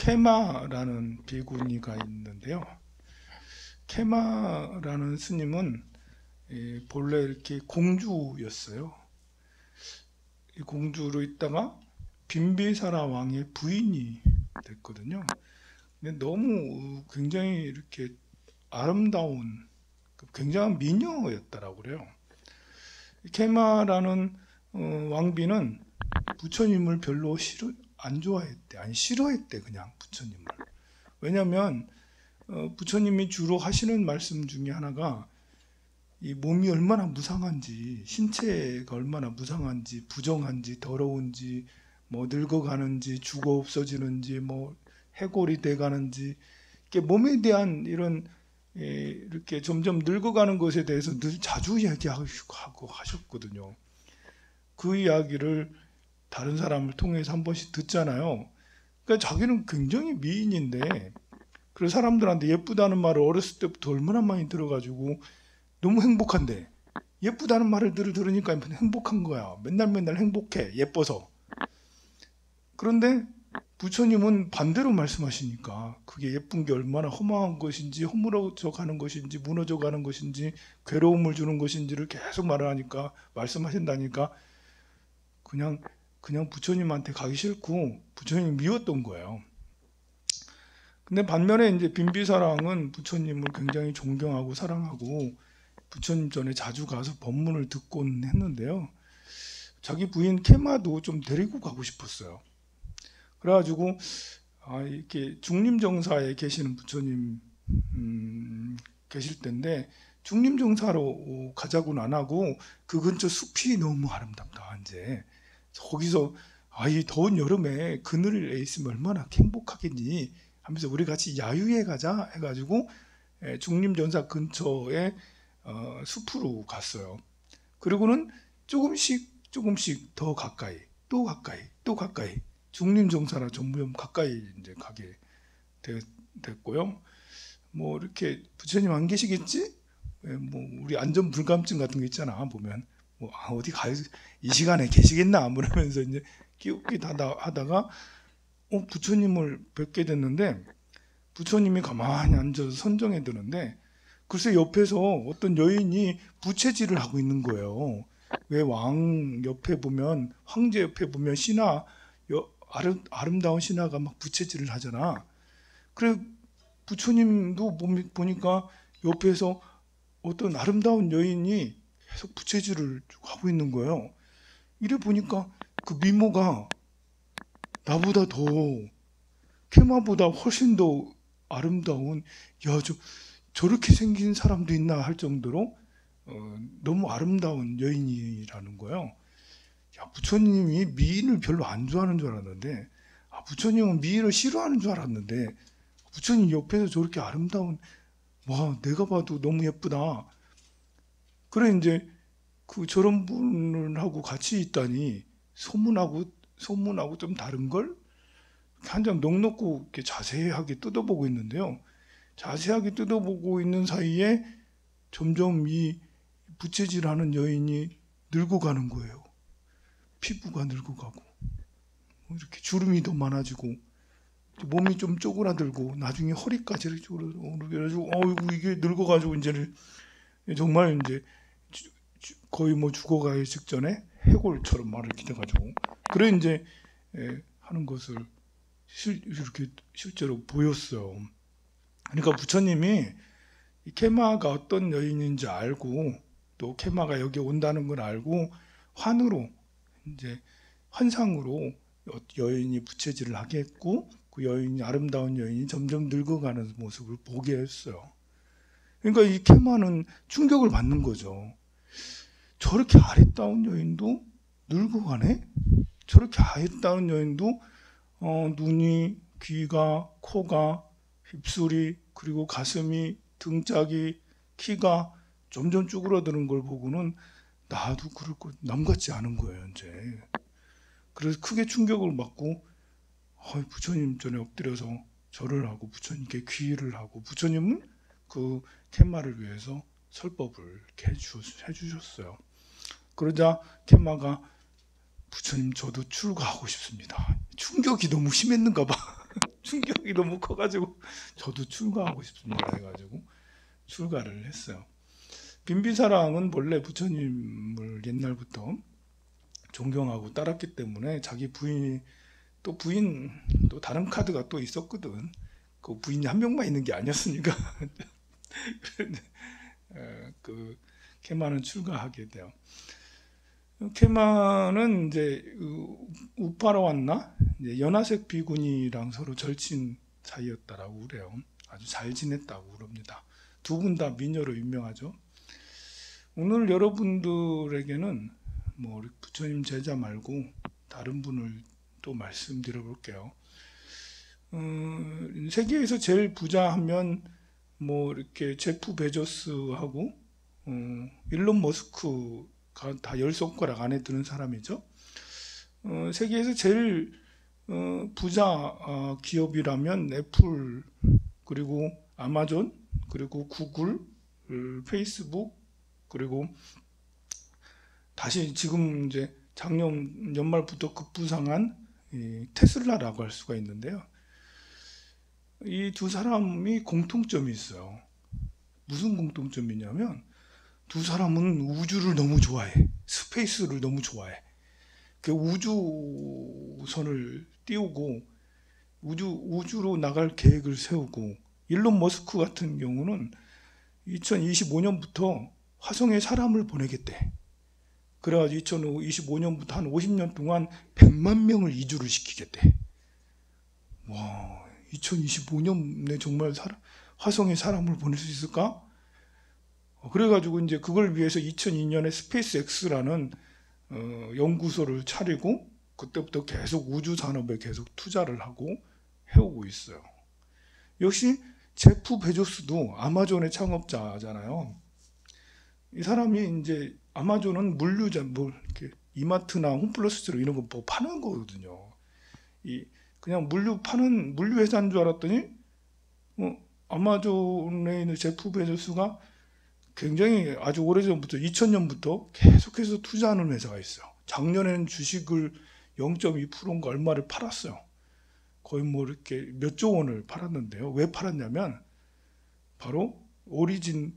케마라는 비구니가 있는데요. 케마라는 스님은 본래 이렇게 공주였어요. 이 공주로 있다가 빈비사라 왕의 부인이 됐거든요. 근데 너무 굉장히 이렇게 아름다운 굉장한 미녀였다라고 그래요. 케마라는 왕비는 부처님을 별로 안 좋아했대. 아니 싫어했대 그냥 부처님을. 왜냐하면 부처님이 주로 하시는 말씀 중에 하나가 이 몸이 얼마나 무상한지, 신체가 얼마나 무상한지, 부정한지, 더러운지, 뭐 늙어가는지, 죽어 없어지는지, 뭐 해골이 돼가는지, 이렇게 몸에 대한 이런 이렇게 점점 늙어가는 것에 대해서 늘 자주 이야기하고 하셨거든요. 그 이야기를 다른 사람을 통해서 한 번씩 듣잖아요. 그러니까 자기는 굉장히 미인인데 그 사람들한테 예쁘다는 말을 어렸을 때부터 얼마나 많이 들어가지고 너무 행복한데 예쁘다는 말을 들으니까 행복한 거야. 맨날 행복해. 예뻐서. 그런데 부처님은 반대로 말씀하시니까 그게 예쁜 게 얼마나 험한 것인지, 허물어져 가는 것인지, 무너져 가는 것인지, 괴로움을 주는 것인지를 계속 말씀하신다니까 그냥 부처님한테 가기 싫고 부처님 미웠던 거예요. 근데 반면에 이제 빈비사랑은 부처님을 굉장히 존경하고 사랑하고 부처님 전에 자주 가서 법문을 듣곤 했는데요. 자기 부인 케마도 좀 데리고 가고 싶었어요. 그래가지고 이렇게 중림정사에 계시는 부처님 계실 텐데 중림정사로 가자고는 안 하고 그 근처 숲이 너무 아름답다. 이제 거기서 이 더운 여름에 그늘에 있으면 얼마나 행복하겠니 하면서 우리 같이 야유회 가자 해가지고 중림정사 근처에 숲으로 갔어요. 그리고는 조금씩 더 가까이 또 가까이 중림정사나 전무염 가까이 이제 가게 됐고요. 뭐 이렇게 부처님 안 계시겠지? 뭐 우리 안전 불감증 같은 거 있잖아. 보면 뭐 어디 이 시간에 계시겠나? 그러면서 이제 끼웃끼 하다가 부처님을 뵙게 됐는데 부처님이 가만히 앉아서 선정해 드는데 글쎄 옆에서 어떤 여인이 부채질을 하고 있는 거예요. 왜 왕 옆에 보면 황제 옆에 보면 신하 아름다운 신하가 막 부채질을 하잖아. 그래 부처님도 보니까 옆에서 어떤 아름다운 여인이 계속 부채질을 하고 있는 거예요. 이래 보니까 그 미모가 나보다 더 케마보다 훨씬 더 아름다운 저렇게 생긴 사람도 있나 할 정도로 너무 아름다운 여인이라는 거예요. 부처님이 미인을 별로 안 좋아하는 줄 알았는데 부처님은 미인을 싫어하는 줄 알았는데 부처님 옆에서 저렇게 아름다운 내가 봐도 너무 예쁘다. 그래 이제 저런 분하고 같이 있다니 소문하고 좀 다른 걸 한 장 넉넉고 이렇게 자세하게 뜯어보고 있는데요. 자세하게 뜯어보고 있는 사이에 점점 이 부채질하는 여인이 늙어가는 거예요. 피부가 늙어가고 이렇게 주름이 더 많아지고 몸이 좀 쪼그라들고 나중에 허리까지 이렇게 쪼그라들고 이게 늙어가지고 이제는 정말 이제 거의 뭐 죽어가기 직전에 해골처럼 막 이렇게 돼가지고 그래 이제 하는 것을 이렇게 실제로 보였어요. 그러니까 부처님이 이 케마가 어떤 여인인지 알고 또 케마가 여기 온다는 걸 알고 환상으로 여인이 부채질을 하게 했고 그 여인이 아름다운 여인이 점점 늙어가는 모습을 보게 했어요. 그러니까 이 케마는 충격을 받는 거죠. 저렇게 아름다운 여인도 늙어가네? 저렇게 아름다운 여인도 눈이, 귀가, 코가, 입술이, 그리고 가슴이, 등짝이, 키가 점점 쭈그러드는 걸 보고는 나도 남 같지 않은 거예요, 이제. 그래서 크게 충격을 받고 부처님 전에 엎드려서 절을 하고 부처님께 귀의를 하고 부처님은 그 케마를 위해서 설법을 이렇게 해주셨어요. 그러자 케마가 부처님 저도 출가하고 싶습니다. 충격이 너무 심했는가 봐. 충격이 너무 커가지고 저도 출가하고 싶습니다 해가지고 출가를 했어요. 빈비사랑은 원래 부처님을 옛날부터 존경하고 따랐기 때문에 자기 부인이 또 다른 카드가 또 있었거든. 그 부인이 한 명만 있는 게 아니었으니까 그 케마는 출가하게 돼요. 케마는 이제 우파라왔나 연하색 비구니랑 서로 절친 사이였다라고 그래요. 아주 잘 지냈다고 그럽니다. 두 분 다 미녀로 유명하죠. 오늘 여러분들에게는 뭐 부처님 제자 말고 다른 분을 또 말씀드려 볼게요. 세계에서 제일 부자 하면 뭐 이렇게 제프 베조스하고 일론 머스크가 다 10손가락 안에 드는 사람이죠. 세계에서 제일 부자 기업이라면 애플, 그리고 아마존, 그리고 구글, 페이스북, 그리고 다시 지금 이제 작년 연말부터 급부상한 테슬라라고 할 수가 있는데요. 이 두 사람이 공통점이 있어요. 무슨 공통점이냐면 두 사람은 우주를 너무 좋아해. 스페이스를 너무 좋아해. 그 우주선을 띄우고 우주로 나갈 계획을 세우고, 일론 머스크 같은 경우는 2025년부터 화성에 사람을 보내겠대. 그래가지고 2025년부터 한 50년 동안 100만 명을 이주를 시키겠대. 와, 2025년에 정말 화성에 사람을 보낼 수 있을까? 그래가지고 이제 그걸 위해서 2002년에 스페이스 X라는 연구소를 차리고 그때부터 계속 우주 산업에 계속 투자를 하고 해오고 있어요. 역시 제프 베조스도 아마존의 창업자잖아요. 이 사람이 이제 아마존은 물류자, 뭐 이렇게 이마트나 홈플러스로 이런 거 뭐 파는 거거든요. 그냥 물류 회사인 줄 알았더니 아마존에 있는 제프 베조스가 굉장히 아주 오래전부터 2000년부터 계속해서 투자하는 회사가 있어요. 작년에는 주식을 0.2%인가 얼마를 팔았어요. 거의 뭐 이렇게 몇 조 원을 팔았는데요. 왜 팔았냐면 바로 오리진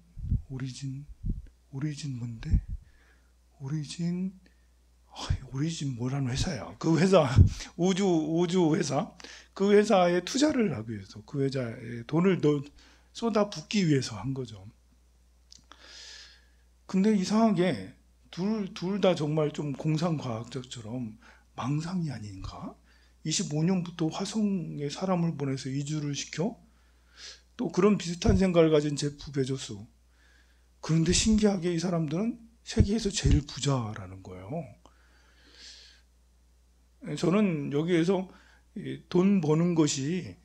뭔데? 오리진 뭐라는 회사야. 그 회사 우주 회사, 그 회사에 투자를 하기 위해서, 그 회사에 돈을 쏟아붓기 위해서 한 거죠. 근데 이상하게 둘 다 정말 좀 공상과학자처럼 망상이 아닌가? 25년부터 화성에 사람을 보내서 이주를 시켜? 또 그런 비슷한 생각을 가진 제프 베조스. 그런데 신기하게 이 사람들은 세계에서 제일 부자라는 거예요. 저는 여기에서 돈 버는 것이,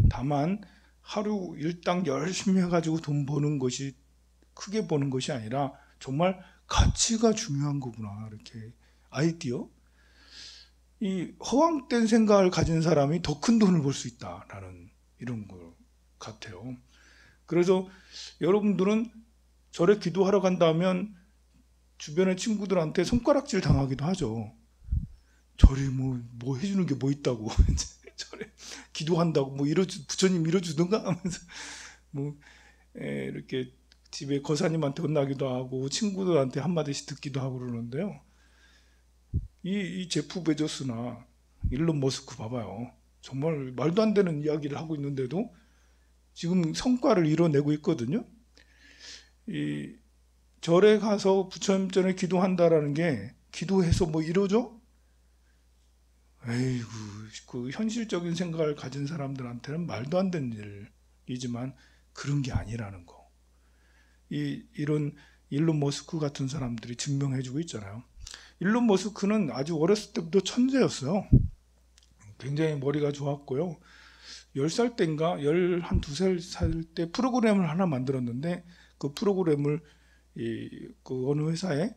다만 하루 일당 열심히 해가지고 돈 버는 것이, 크게 버는 것이 아니라 정말 가치가 중요한 거구나, 이렇게 아이디어, 이 허황된 생각을 가진 사람이 더 큰 돈을 벌 수 있다라는 이런 것 같아요. 그래서 여러분들은 절에 기도하러 간다면 주변의 친구들한테 손가락질 당하기도 하죠. 절에 뭐 해주는 게 뭐 있다고 절에 기도한다고 뭐 부처님 이뤄주든가 하면서 뭐 이렇게 집에 거사님한테 혼나기도 하고 친구들한테 한마디씩 듣기도 하고 그러는데요. 이 제프 베조스나 일론 머스크 봐봐요. 정말 말도 안 되는 이야기를 하고 있는데도 지금 성과를 이뤄내고 있거든요. 이 절에 가서 부처님 전에 기도한다라는 게 기도해서 뭐 이루어져? 에이구, 그 현실적인 생각을 가진 사람들한테는 말도 안 되는 일이지만 그런 게 아니라는 거. 이런 일론 머스크 같은 사람들이 증명해주고 있잖아요. 일론 머스크는 아주 어렸을 때부터 천재였어요. 굉장히 머리가 좋았고요. 10살 때인가 한 두세 살 때 프로그램을 하나 만들었는데, 그 프로그램을 그 어느 회사에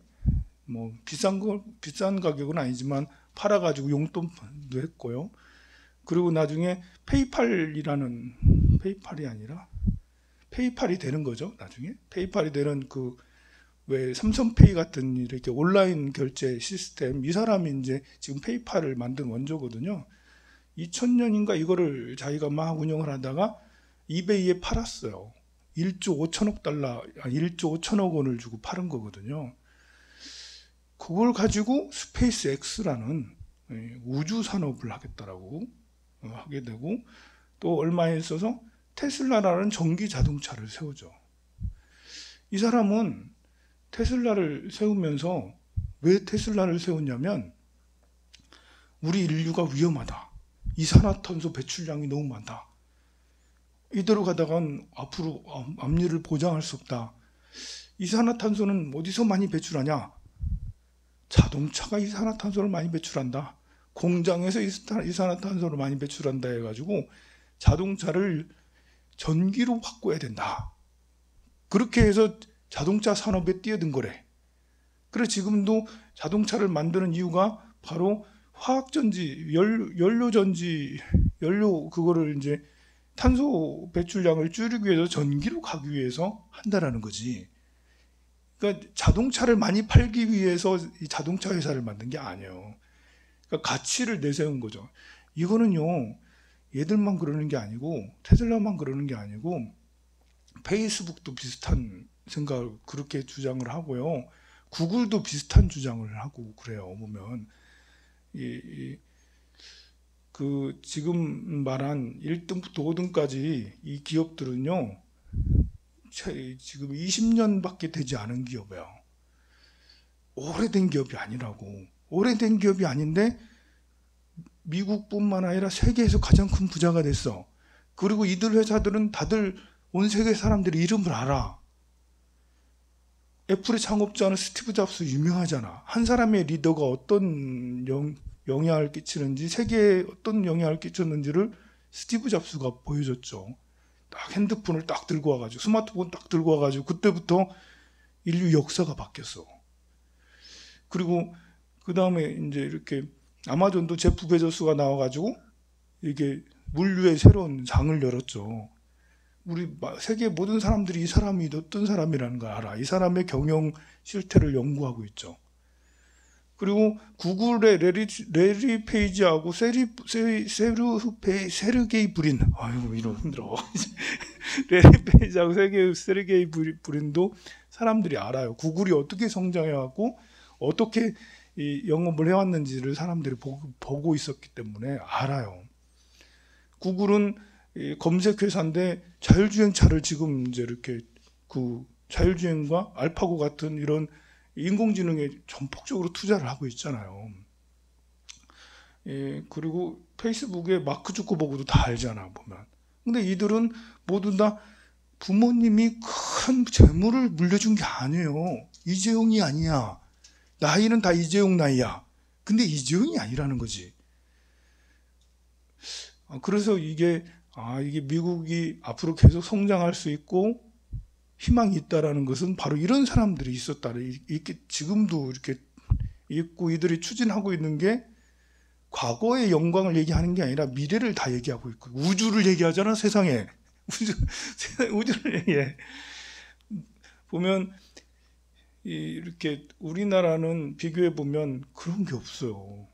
뭐 비싼 가격은 아니지만 팔아가지고 용돈도 했고요. 그리고 나중에 페이팔이 되는 거죠. 나중에 페이팔이 되는 왜 삼성페이 같은 이렇게 온라인 결제 시스템, 이 사람이 이제 지금 페이팔을 만든 원조거든요. 2000년인가 이거를 자기가 막 운영을 하다가 이베이에 팔았어요. 1조 5천억 달러, 1조 5천억 원을 주고 팔은 거거든요. 그걸 가지고 스페이스 X라는 우주 산업을 하겠다라고 하게 되고, 또 얼마에 있어서 테슬라라는 전기 자동차를 세우죠. 이 사람은 테슬라를 세우면서 왜 테슬라를 세웠냐면, 우리 인류가 위험하다. 이산화탄소 배출량이 너무 많다. 이대로 가다간 앞으로 앞일을 보장할 수 없다. 이산화탄소는 어디서 많이 배출하냐? 자동차가 이산화탄소를 많이 배출한다. 공장에서 이산화탄소를 많이 배출한다 해가지고 자동차를 전기로 바꿔야 된다. 그렇게 해서 자동차 산업에 뛰어든 거래. 그래 지금도 자동차를 만드는 이유가 바로 화학전지, 연료전지, 그거를 이제 탄소 배출량을 줄이기 위해서 전기로 가기 위해서 한다라는 거지. 그러니까 자동차를 많이 팔기 위해서 이 자동차 회사를 만든 게 아니에요. 그러니까 가치를 내세운 거죠. 이거는요, 얘들만 그러는 게 아니고, 테슬라만 그러는 게 아니고, 페이스북도 비슷한 생각을 그렇게 주장을 하고요. 구글도 비슷한 주장을 하고 그래요. 보면 그 지금 말한 1등부터 5등까지 이 기업들은요, 지금 20년밖에 되지 않은 기업이에요. 오래된 기업이 아니라고. 오래된 기업이 아닌데 미국뿐만 아니라 세계에서 가장 큰 부자가 됐어. 그리고 이들 회사들은 다들 온 세계 사람들이 이름을 알아. 애플의 창업자는 스티브 잡스 유명하잖아. 한 사람의 리더가 어떤 영향을 끼치는지, 세계에 어떤 영향을 끼쳤는지를 스티브 잡스가 보여줬죠. 딱 핸드폰을 딱 들고 와가지고, 스마트폰 딱 들고 와가지고, 그때부터 인류 역사가 바뀌었어. 그리고 그 다음에 이제 이렇게 아마존도 제프 베조스가 나와가지고 이게 물류의 새로운 장을 열었죠. 우리 세계 모든 사람들이 이 사람이 어떤 사람이라는 걸 알아. 이 사람의 경영 실태를 연구하고 있죠. 그리고 구글의 레리 페이지하고 세르게이 브린, 아이고 이런 힘들어. 레리 페이지하고 세르게이 브린도 사람들이 알아요. 구글이 어떻게 성장해왔고 어떻게 이 영업을 해왔는지를 사람들이 보고 있었기 때문에 알아요. 구글은 검색 회사인데 자율주행차를 지금 이제 이렇게 그 자율주행과 알파고 같은 이런 인공지능에 전폭적으로 투자를 하고 있잖아요. 그리고 페이스북에 마크 주커버그도 다 알잖아 보면. 근데 이들은 모두 다 부모님이 큰 재물을 물려준 게 아니에요. 이재용이 아니야. 나이는 다 이재용 나이야. 근데 이재용이 아니라는 거지. 그래서 이게 미국이 앞으로 계속 성장할 수 있고 희망이 있다라는 것은 바로 이런 사람들이 있었다. 이렇게 지금도 이렇게 있고 이들이 추진하고 있는 게 과거의 영광을 얘기하는 게 아니라 미래를 다 얘기하고 있고, 우주를 얘기하잖아. 세상에 우주를 얘기해. 보면 이렇게 우리나라는 비교해 보면 그런 게 없어요.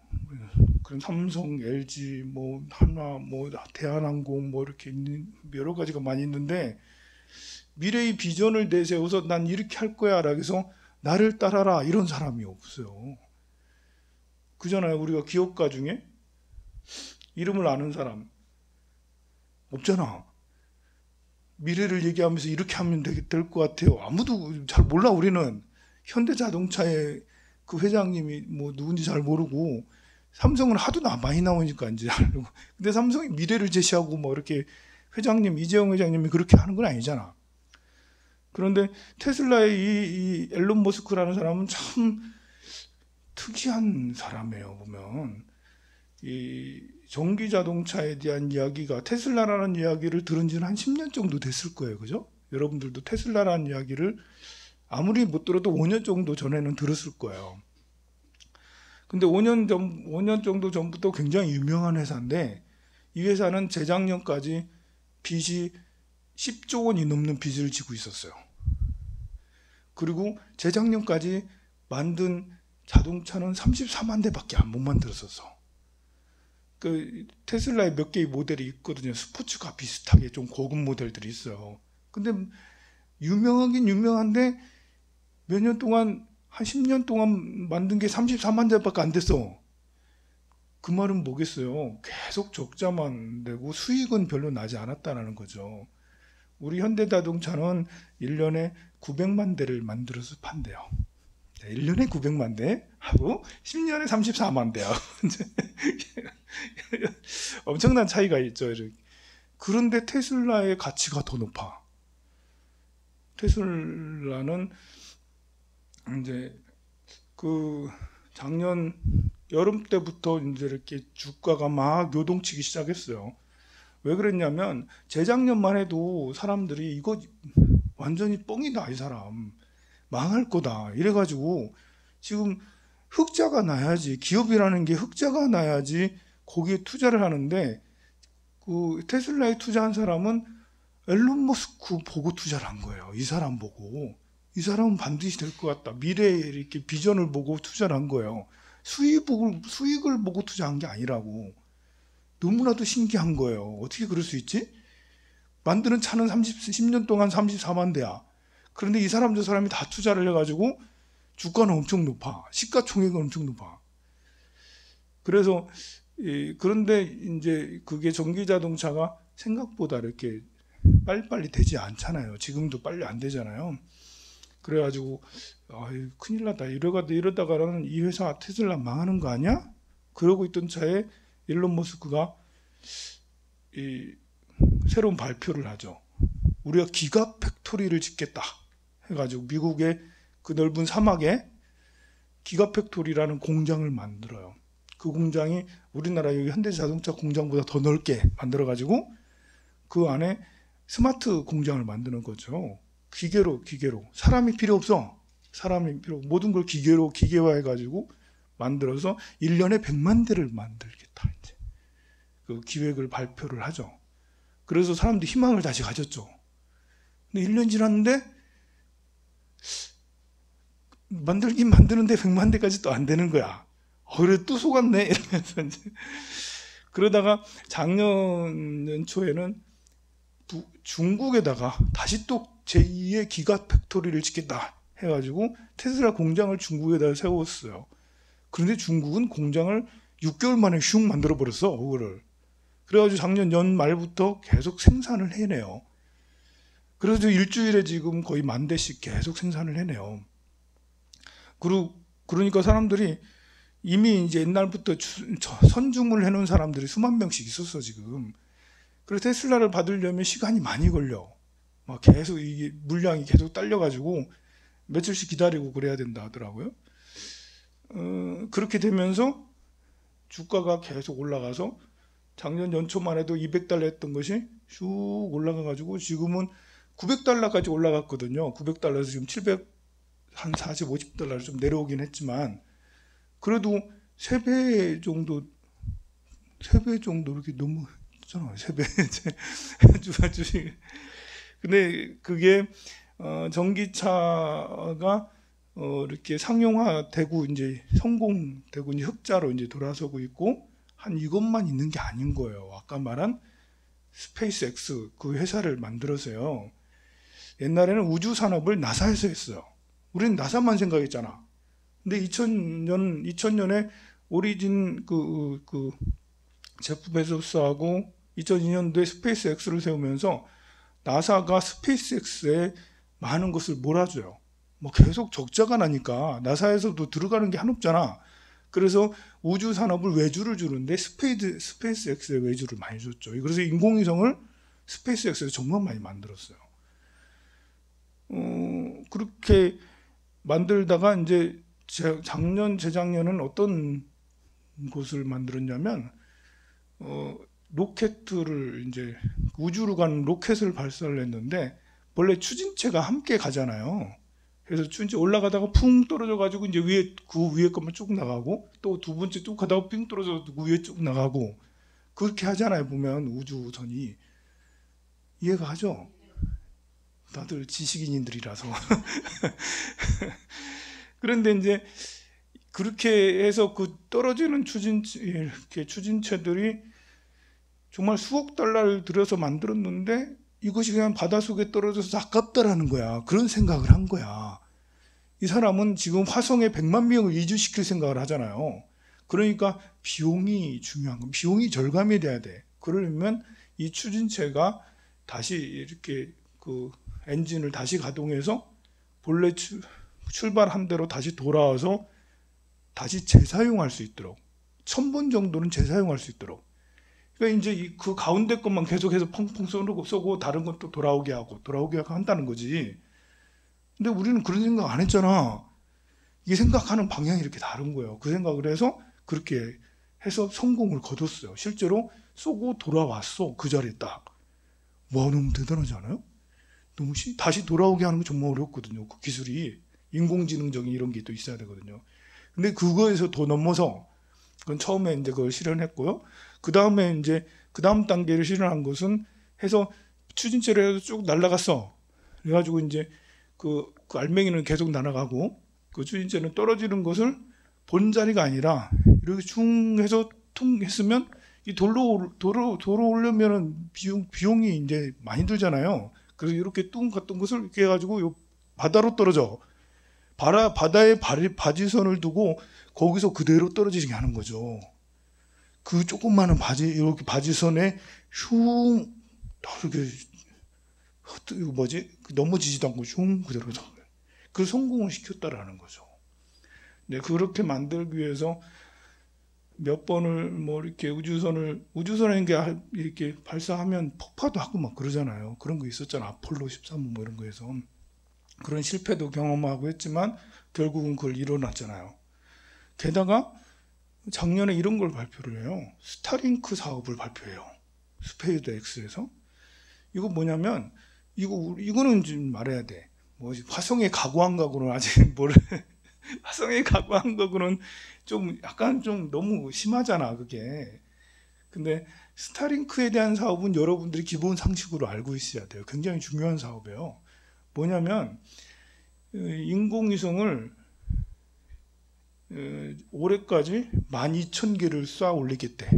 그런 삼성, LG, 뭐 하나, 뭐 대한항공, 뭐 이렇게 있는 여러 가지가 많이 있는데, 미래의 비전을 내세워서 난 이렇게 할 거야라고 해서 나를 따라라 이런 사람이 없어요. 그잖아요. 우리가 기업가 중에 이름을 아는 사람 없잖아. 미래를 얘기하면서 이렇게 하면 될 것 같아요. 아무도 잘 몰라. 우리는 현대자동차의 그 회장님이 뭐 누군지 잘 모르고, 삼성은 하도 많이 나오니까 이제 알고. 근데 삼성이 미래를 제시하고 뭐 이렇게 회장님, 이재용 회장님이 그렇게 하는 건 아니잖아. 그런데 테슬라의 이 앨런 머스크라는 사람은 참 특이한 사람이에요. 보면 이 전기 자동차에 대한 이야기가, 테슬라라는 이야기를 들은 지는 한 10년 정도 됐을 거예요. 그죠? 여러분들도 테슬라라는 이야기를 아무리 못 들어도 5년 정도 전에는 들었을 거예요. 근데 5년 정도 전부터 굉장히 유명한 회사인데, 이 회사는 재작년까지 빚이 10조 원이 넘는 빚을 지고 있었어요. 그리고 그 테슬라의 몇 개의 모델이 있거든요. 스포츠카 비슷하게 좀 고급 모델들이 있어요. 근데 유명하긴 유명한데 몇 년 동안 한 10년 동안 만든 게 34만 대밖에 안 됐어. 그 말은 뭐겠어요? 계속 적자만 내고 수익은 별로 나지 않았다는 거죠. 우리 현대자동차는 1년에 900만 대를 만들어서 판대요. 1년에 900만 대 하고 10년에 34만 대 하고 엄청난 차이가 있죠. 그런데 테슬라의 가치가 더 높아. 테슬라는 이제 그 작년 여름 때부터 이제 이렇게 주가가 막 요동치기 시작했어요. 왜 그랬냐면 재작년만 해도 사람들이 이거 완전히 뻥이다, 이 사람 망할 거다 이래가지고 지금 흑자가 나야지, 기업이라는 게 흑자가 나야지 거기에 투자를 하는데, 그 테슬라에 투자한 사람은 앨런 머스크 보고 투자를 한 거예요. 이 사람 보고, 이 사람은 반드시 될 것 같다, 미래에 이렇게 비전을 보고 투자를 한 거예요. 수익을 보고 투자한 게 아니라고. 너무나도 신기한 거예요. 어떻게 그럴 수 있지? 만드는 차는 10년 동안 34만 대야. 그런데 이 사람 저 사람이 다 투자를 해가지고 주가는 엄청 높아. 시가총액은 엄청 높아. 그래서 그런데 이제 그게 전기자동차가 생각보다 이렇게 빨리빨리 되지 않잖아요. 지금도 빨리 안 되잖아요. 그래가지고 큰일 났다, 이러다가는 이 회사 테슬라 망하는 거 아니야? 그러고 있던 차에 일론 머스크가 새로운 발표를 하죠. 우리가 기가 팩토리를 짓겠다 해가지고 미국의 그 넓은 사막에 기가 팩토리라는 공장을 만들어요. 그 공장이 우리나라 여기 현대자동차 공장보다 더 넓게 만들어가지고 그 안에 스마트 공장을 만드는 거죠. 기계로 사람이 필요 없어. 모든 걸 기계화해가지고 만들어서 1년에 100만 대를 만들겠다, 이제 그 기획을 발표를 하죠. 그래서 사람들이 희망을 다시 가졌죠. 근데 1년 지났는데 만드는데 100만 대까지 또 안 되는 거야. 그래 또 속았네 이러면서 이제 그러다가 작년 연초에는 중국에다가 다시 또 제2의 기가 팩토리를 짓겠다 해가지고 테슬라 공장을 중국에다 세웠어요. 그런데 중국은 공장을 6개월 만에 슝 만들어 버렸어, 그거를. 그래가지고 작년 연말부터 계속 생산을 해내요. 그래서 일주일에 지금 거의 10,000대씩 계속 생산을 해내요. 그러니까 사람들이 이미 이제 옛날부터 선주문을 해놓은 사람들이 수만 명씩 있었어 지금. 그래서 테슬라를 받으려면 시간이 많이 걸려. 막 계속 이게 물량이 계속 딸려가지고 며칠씩 기다리고 그래야 된다 하더라고요. 그렇게 되면서 주가가 계속 올라가서 작년 연초만 해도 200달러 했던 것이 쭉 올라가가지고 지금은 900달러까지 올라갔거든요. 900달러에서 지금 700, 한 40, 50달러로 좀 내려오긴 했지만 그래도 3배 정도 이렇게 너무 있잖아요. 3배 주식. 근데 그게 전기차가 이렇게 상용화되고 이제 성공되고 이제 흑자로 이제 돌아서고 있고 한 이것만 있는 게 아닌 거예요. 아까 말한 스페이스X 그 회사를 만들어서요. 옛날에는 우주 산업을 나사에서 했어요. 우리는 나사만 생각했잖아. 근데 2000년에 오리진 그 제프 베조스하고 2002년도에 스페이스X를 세우면서 나사가 스페이스X에 많은 것을 몰아줘요. 뭐 계속 적자가 나니까 나사에서도 들어가는 게 한없잖아. 그래서 우주 산업을 외주를 주는데 스페이스X에 외주를 많이 줬죠. 그래서 인공위성을 스페이스X에서 정말 많이 만들었어요. 그렇게 만들다가 이제 재작년은 어떤 것을 만들었냐면 로켓을 이제 우주로 가는 로켓을 발사를 했는데 원래 추진체가 함께 가잖아요. 그래서 추진체 올라가다가 풍 떨어져 가지고 이제 그 위에 것만 쭉 나가고 또 두 번째 쭉 가다가 삥 떨어져 그 위에 쭉 나가고 그렇게 하잖아요. 보면 우주선이. 이해가 하죠? 다들 지식인들이라서. 그런데 이제 그렇게 해서 그 떨어지는 이렇게 추진체들이 정말 수억 달러를 들여서 만들었는데 이것이 그냥 바닷속에 떨어져서 아깝다라는 거야. 그런 생각을 한 거야. 이 사람은 지금 화성에 100만 명을 이주시킬 생각을 하잖아요. 그러니까 비용이 중요한 거, 비용이 절감이 돼야 돼. 그러려면 이 추진체가 다시 이렇게 그 엔진을 다시 가동해서 본래 출발한 대로 다시 돌아와서 다시 재사용할 수 있도록 1000번 정도는 재사용할 수 있도록. 그러니까 이제 그 가운데 것만 계속해서 펑펑 쏘고 다른 것도 돌아오게 하고 한다는 거지. 근데 우리는 그런 생각 안 했잖아. 이게 생각하는 방향이 이렇게 다른 거예요. 그 생각을 해서 그렇게 해서 성공을 거뒀어요. 실제로 쏘고 돌아왔어. 그 자리에 딱. 와, 너무 대단하지 않아요? 너무 다시 돌아오게 하는 거 정말 어렵거든요. 그 기술이. 인공지능적인 이런 게 또 있어야 되거든요. 근데 그거에서 더 넘어서, 그건 처음에 이제 그걸 실현했고요. 그 다음에 이제 그 다음 단계를 실현한 것은 해서 추진체를 해서 쭉 날아갔어. 그래가지고 이제 그 알맹이는 계속 날아가고 그 추진체는 떨어지는 것을 본 자리가 아니라 이렇게 쭉 해서 퉁 했으면 이 도로 오려면은 비용이 이제 많이 들잖아요. 그래서 이렇게 뚱 갔던 것을 이렇게 해가지고 요 바다로 떨어져. 바다에 바지선을 두고 거기서 그대로 떨어지게 하는 거죠. 그 조그마한 이렇게 바지선에 슝 이렇게 이거 뭐지? 넘어지지도 않고 슝 그대로 그 성공을 시켰다라는 거죠. 네, 그렇게 만들기 위해서 몇 번을 뭐 이렇게 우주선에 이렇게 발사하면 폭파도 하고 막 그러잖아요. 그런 거 있었잖아. 아폴로 13호 뭐 이런 거에서 그런 실패도 경험하고 했지만 결국은 그걸 이뤄놨잖아요. 게다가 작년에 이런 걸 발표를 해요. 스타링크 사업을 발표해요. 스페이드 X에서. 이거 뭐냐면 이거는 좀 말해야 돼. 뭐 화성에 가고한 거고는 아직 화성에 가고한 거고는 좀 약간 좀 너무 심하잖아, 그게. 근데 스타링크에 대한 사업은 여러분들이 기본 상식으로 알고 있어야 돼요. 굉장히 중요한 사업이에요. 뭐냐면 인공위성을 올해까지 12,000개를 쏘아 올리겠대.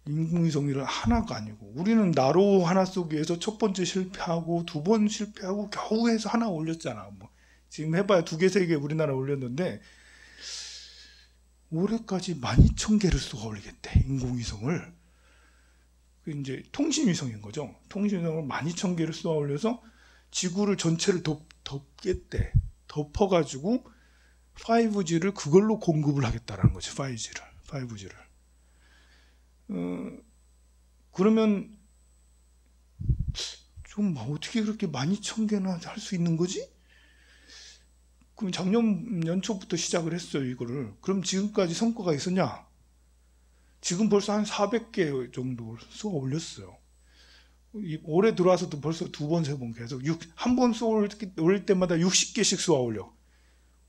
인공위성을 하나가 아니고 우리는 나로 하나 쏘기 위해서 첫 번째 실패하고 두 번 실패하고 겨우 해서 하나 올렸잖아. 뭐 지금 해봐야 2개, 3개 우리나라 올렸는데 올해까지 12,000개를 쏘아 올리겠대. 인공위성을. 그 이제 통신위성인 거죠. 통신위성을 12,000개를 쏘아 올려서 지구를 전체를 덮겠대. 덮어가지고 5G를 그걸로 공급을 하겠다라는 거지. 5G를. 그러면 좀 어떻게 그렇게 12,000개나 할 수 있는 거지? 그럼 작년 연초부터 시작을 했어요, 이거를. 그럼 지금까지 성과가 있었냐? 지금 벌써 한 400개 정도 쏘아 올렸어요. 올해 들어와서도 벌써 2번, 3번 계속 한 번 쏘아 올릴 때마다 60개씩 쏘아 올려.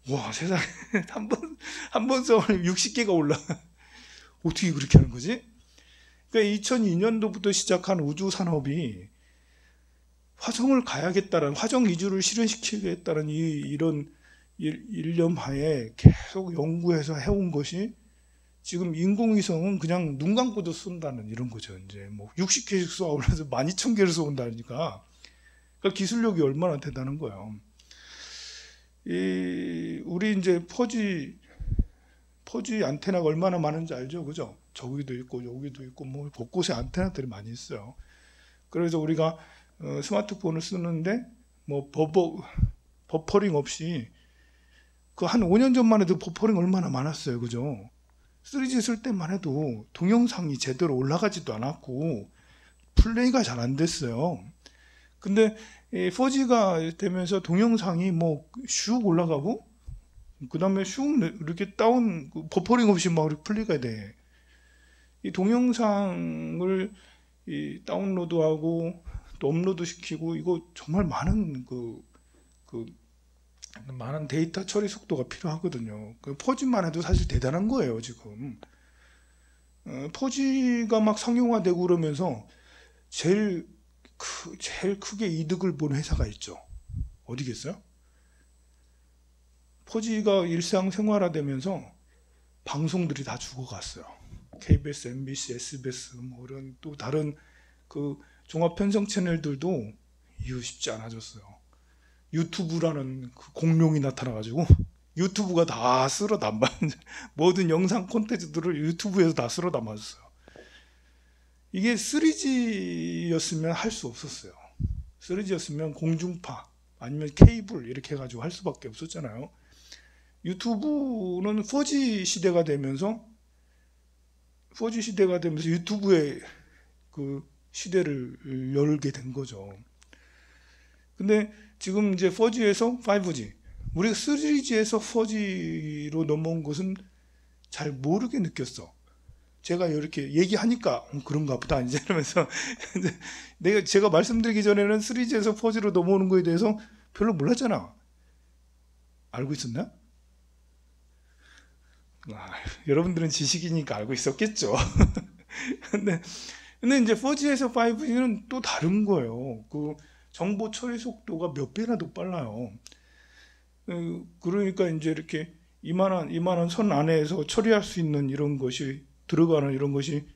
와, 세상에. 한 번 쏘아 올리면 60개가 올라. 어떻게 그렇게 하는 거지? 그러니까 2002년도부터 시작한 우주 산업이 화성을 가야겠다는, 화성 이주를 실현시키겠다는 이런 일념하에 계속 연구해서 해온 것이 지금 인공위성은 그냥 눈 감고도 쏜다는 이런 거죠. 이제 뭐 60개씩 쏘아 올려서 12,000개를 쏘온다니까. 그러니까 기술력이 얼마나 대단한 거예요. 우리 이제 퍼지 안테나가 얼마나 많은지 알죠, 그죠? 저기도 있고 여기도 있고 뭐 곳곳에 안테나들이 많이 있어요. 그래서 우리가 스마트폰을 쓰는데 뭐 버퍼링 없이 그 한 5년 전만 해도 버퍼링 얼마나 많았어요, 그죠? 3G 쓸 때만 해도 동영상이 제대로 올라가지도 않았고 플레이가 잘 안 됐어요. 근데 4G가 되면서 동영상이 뭐 슉 올라가고 그 다음에 슉 이렇게 버퍼링 없이 막 이렇게 플레이가 돼. 이 동영상을 다운로드하고 또 업로드 시키고 이거 정말 많은 많은 데이터 처리 속도가 필요하거든요. 그 4G만 해도 사실 대단한 거예요, 지금. 4G가 막 상용화되고 그러면서 제일 크게 이득을 본 회사가 있죠. 어디겠어요? 4G가 일상생활화되면서 방송들이 다 죽어갔어요. KBS, MBC, SBS 뭐 이런 또 다른 그 종합 편성 채널들도 이유 쉽지 않아졌어요. 유튜브라는 그 공룡이 나타나가지고 유튜브가 다 쓸어 담아 모든 영상 콘텐츠들을 유튜브에서 다 쓸어 담았어요. 이게 3G였으면 할 수 없었어요. 3G였으면 공중파 아니면 케이블 이렇게 해가지고 할 수밖에 없었잖아요. 유튜브는 4G 시대가 되면서 유튜브의 그 시대를 열게 된 거죠. 근데 지금 이제 4G에서 5G, 우리가 3G에서 4G로 넘어온 것은 잘 모르게 느꼈어. 제가 이렇게 얘기하니까 그런가 보다 이제 이러면서 제가 말씀드리기 전에는 3G에서 4G로 넘어오는 거에 대해서 별로 몰랐잖아. 알고 있었나? 여러분들은 지식이니까 알고 있었겠죠. 근데 이제 4G에서 5G는 또 다른 거예요. 그 정보 처리 속도가 몇 배나 더 빨라요. 그러니까 이제 이렇게 이만한 선 안에서 처리할 수 있는 이런 것이 들어가는 이런 것이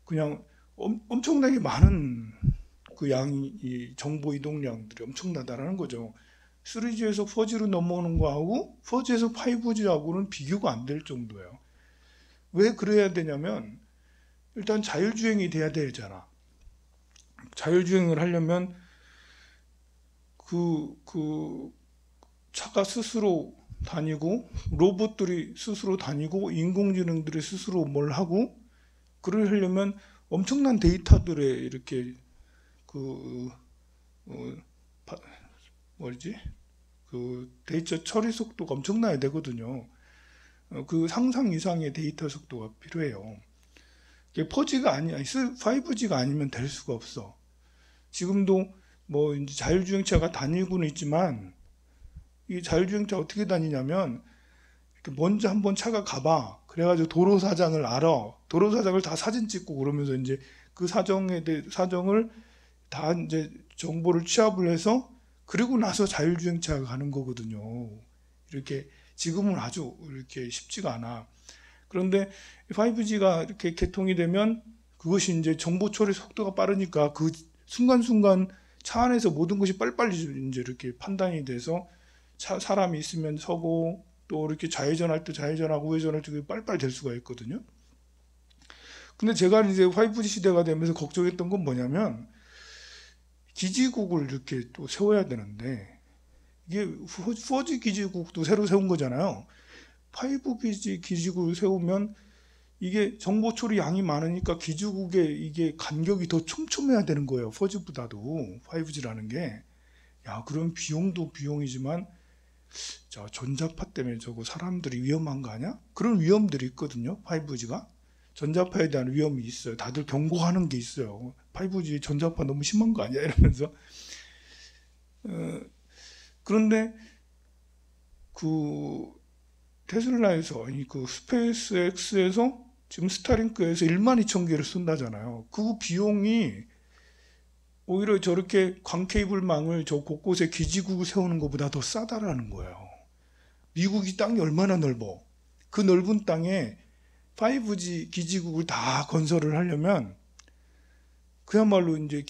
그냥 엄청나게 많은 그 이 정보 이동량들이 엄청나다라는 거죠. 3G에서 4G로 넘어오는 거하고 4G에서 5G하고는 비교가 안 될 정도예요. 왜 그래야 되냐면 일단 자율주행이 돼야 되잖아. 자율주행을 하려면 그 차가 스스로 다니고 로봇들이 스스로 다니고 인공지능들이 스스로 뭘 하고 그러려면 엄청난 데이터들의 이렇게 그 뭐지? 그 데이터 처리 속도가 엄청나야 되거든요. 그 상상 이상의 데이터 속도가 필요해요. 이게 5G가 아니면 될 수가 없어. 지금도 뭐 이제 자율주행차가 다니고는 있지만 이 자율주행차 어떻게 다니냐면 먼저 한번 차가 가봐. 그래가지고 도로 사정을 알아. 도로 사정을 다 사진 찍고 그러면서 이제 그 사정을 다 이제 정보를 취합을 해서 그리고 나서 자율주행차가 가는 거거든요. 이렇게 지금은 아주 이렇게 쉽지가 않아. 그런데 5G가 이렇게 개통이 되면 그것이 이제 정보 처리 속도가 빠르니까 그 순간순간 차 안에서 모든 것이 빨리빨리 이제 이렇게 판단이 돼서 사람이 있으면 서고 또 이렇게 좌회전할 때 좌회전하고 우회전할 때 빨리빨리 될 수가 있거든요. 근데 제가 이제 5G 시대가 되면서 걱정했던 건 뭐냐면 기지국을 이렇게 또 세워야 되는데 이게 4G 기지국도 새로 세운 거잖아요. 5G 기지국을 세우면 이게 정보 처리 양이 많으니까 기지국의 이게 간격이 더 촘촘해야 되는 거예요. 4G보다도 5G라는 게. 야, 그럼 비용도 비용이지만 자, 전자파 때문에 저거 사람들이 위험한 거 아니야? 그런 위험들이 있거든요. 5G가. 전자파에 대한 위험이 있어요. 다들 경고하는 게 있어요. 5G 전자파 너무 심한 거 아니야? 이러면서. 그런데 그 테슬라에서 그 스페이스 X에서 지금 스타링크에서 12,000개를 쓴다잖아요. 그 비용이 오히려 저렇게 광 케이블망을 저 곳곳에 기지국을 세우는 것보다 더 싸다라는 거예요. 미국이 땅이 얼마나 넓어. 그 넓은 땅에 5G 기지국을 다 건설을 하려면 그야말로 이제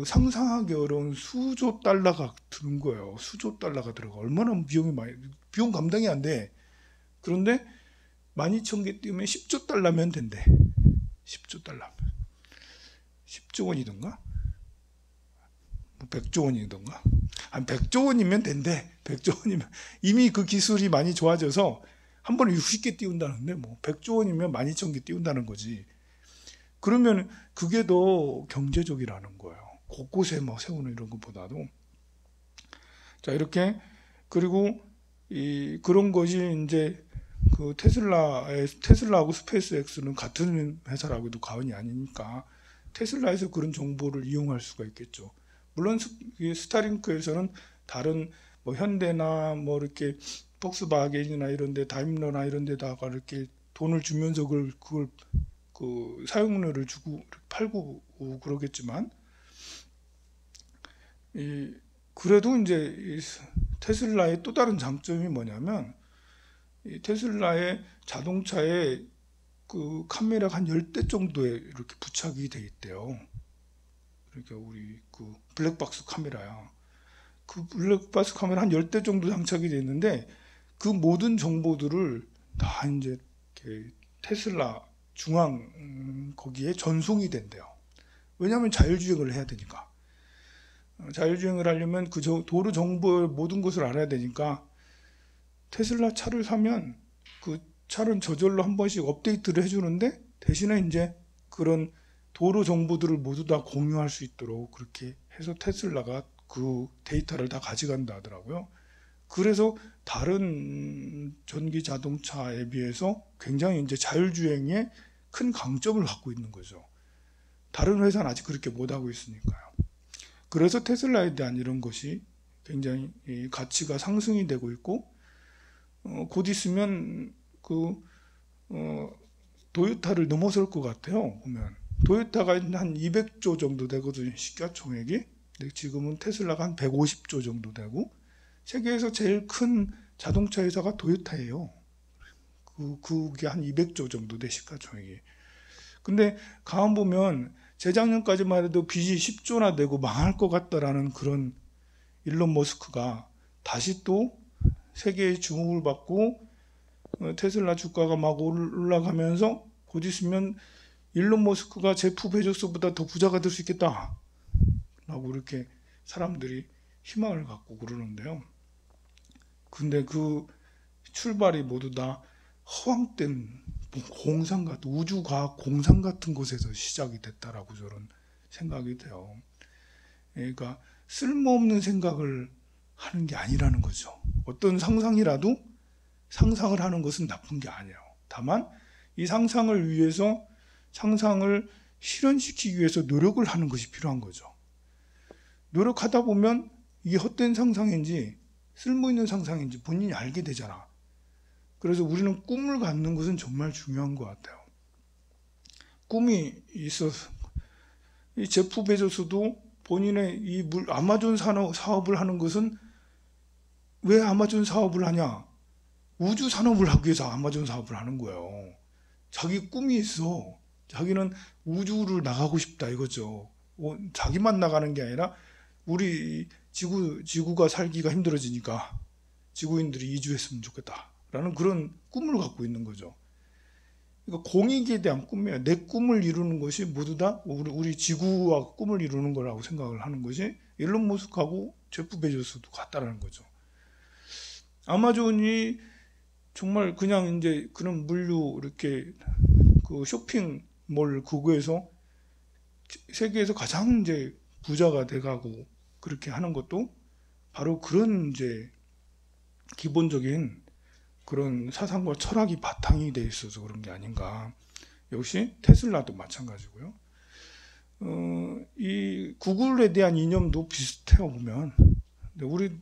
상상하기 어려운 수조 달러가 드는 거예요. 수조 달러가 들어가. 얼마나 비용 감당이 안 돼. 그런데 12,000개 띄우면 10조 달러면 된대. 10조 달러면. 10조 원이던가? 100조 원이던가? 한 100조 원이면 된대. 100조 원이면. 이미 그 기술이 많이 좋아져서 한 번에 60개 띄운다는데 뭐 100조 원이면 12,000개 띄운다는 거지. 그러면 그게 더 경제적이라는 거예요. 곳곳에 뭐 세우는 이런 것보다도. 자, 이렇게 그리고 그런 것이 이제 그 테슬라하고 스페이스X는 같은 회사라고도 과언이 아니니까 테슬라에서 그런 정보를 이용할 수가 있겠죠. 물론 스타링크에서는 다른 뭐 현대나 뭐 이렇게 폭스바겐이나 이런데 다임러나 이런데다가 이렇게 돈을 주면서 그걸 그 사용료를 주고 팔고 그러겠지만 그래도 이제 테슬라의 또 다른 장점이 뭐냐면 이 테슬라의 자동차에 그 카메라가 한 10대 정도에 이렇게 부착이 돼 있대요. 그러니까 우리 그 블랙박스 카메라야. 그 블랙박스 카메라 한 10대 정도 장착이 돼 있는데 그 모든 정보들을 다 이제 이렇게 테슬라 중앙 거기에 전송이 된대요. 왜냐하면 자율주행을 해야 되니까. 자율주행을 하려면 그 도로 정보의 모든 것을 알아야 되니까 테슬라 차를 사면 그 차는 저절로 한 번씩 업데이트를 해주는데 대신에 이제 그런 도로 정보들을 모두 다 공유할 수 있도록 그렇게 해서 테슬라가 그 데이터를 다 가져간다 하더라고요. 그래서 다른 전기 자동차에 비해서 굉장히 이제 자율주행에 큰 강점을 갖고 있는 거죠. 다른 회사는 아직 그렇게 못하고 있으니까요. 그래서 테슬라에 대한 이런 것이 굉장히 가치가 상승이 되고 있고, 곧 있으면 도요타를 넘어설 것 같아요. 보면 도요타가 한 200조 정도 되거든요, 시가총액이. 근데 지금은 테슬라가 한 150조 정도 되고, 세계에서 제일 큰 자동차 회사가 도요타예요. 그게 한 200조 정도 돼, 시가총액이. 근데 가만 보면 재작년까지만 해도 빚이 10조나 되고 망할 것 같다라는 그런 일론 머스크가 다시 또 세계의 주목을 받고 테슬라 주가가 막 올라가면서 곧 있으면 일론 머스크가 제프 베조스보다 더 부자가 될 수 있겠다 라고 이렇게 사람들이 희망을 갖고 그러는데요. 근데 그 출발이 모두 다 허황된 공상 같은, 우주과학 공상 같은 곳에서 시작이 됐다라고 저는 생각이 돼요. 그러니까 쓸모없는 생각을 하는 게 아니라는 거죠. 어떤 상상이라도 상상을 하는 것은 나쁜 게 아니에요. 다만 이 상상을 위해서, 상상을 실현시키기 위해서 노력을 하는 것이 필요한 거죠. 노력하다 보면 이게 헛된 상상인지 쓸모있는 상상인지 본인이 알게 되잖아. 그래서 우리는 꿈을 갖는 것은 정말 중요한 것 같아요. 꿈이 있어서 이 제프 베조스도 본인의 이 아마존 사업을 하는 것은 왜 아마존 사업을 하냐? 우주 산업을 하기 위해서 아마존 사업을 하는 거예요. 자기 꿈이 있어. 자기는 우주를 나가고 싶다 이거죠. 자기만 나가는 게 아니라 우리 지구가 살기가 힘들어지니까 지구인들이 이주했으면 좋겠다라는 그런 꿈을 갖고 있는 거죠. 그러니까 공익에 대한 꿈이에요. 내 꿈을 이루는 것이 모두 다 우리 지구와 꿈을 이루는 거라고 생각을 하는 것이 일론 머스크하고 제프 베조스도 같다라는 거죠. 아마존이 정말 그냥 이제 그런 물류 이렇게 그 쇼핑몰 그거에서 세계에서 가장 이제 부자가 돼가고 그렇게 하는 것도 바로 그런 이제 기본적인 그런 사상과 철학이 바탕이 돼 있어서 그런 게 아닌가. 역시 테슬라도 마찬가지고요. 이 구글에 대한 이념도 비슷해요 보면. 근데 우리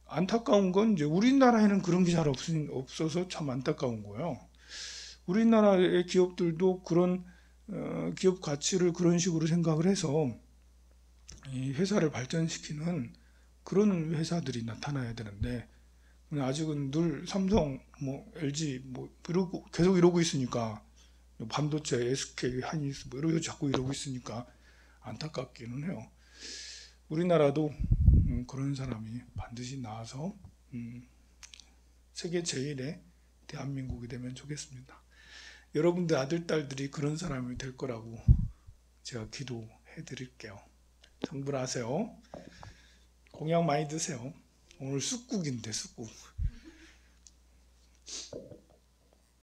안타까운 건 이제 우리나라에는 그런 게 잘 없어서 참 안타까운 거예요. 우리나라의 기업들도 그런 기업 가치를 그런 식으로 생각을 해서 이 회사를 발전시키는 그런 회사들이 나타나야 되는데 아직은 늘 삼성, 뭐 LG 뭐 이러고 계속 이러고 있으니까 반도체, SK, 하이닉스 뭐 이러고 자꾸 이러고 있으니까 안타깝기는 해요. 우리나라도 그런 사람이 반드시 나와서 세계 제일의 대한민국이 되면 좋겠습니다. 여러분들 아들, 딸들이 그런 사람이 될 거라고 제가 기도해 드릴게요. 성불하세요. 공약 많이 드세요. 오늘 쑥국인데 쑥국.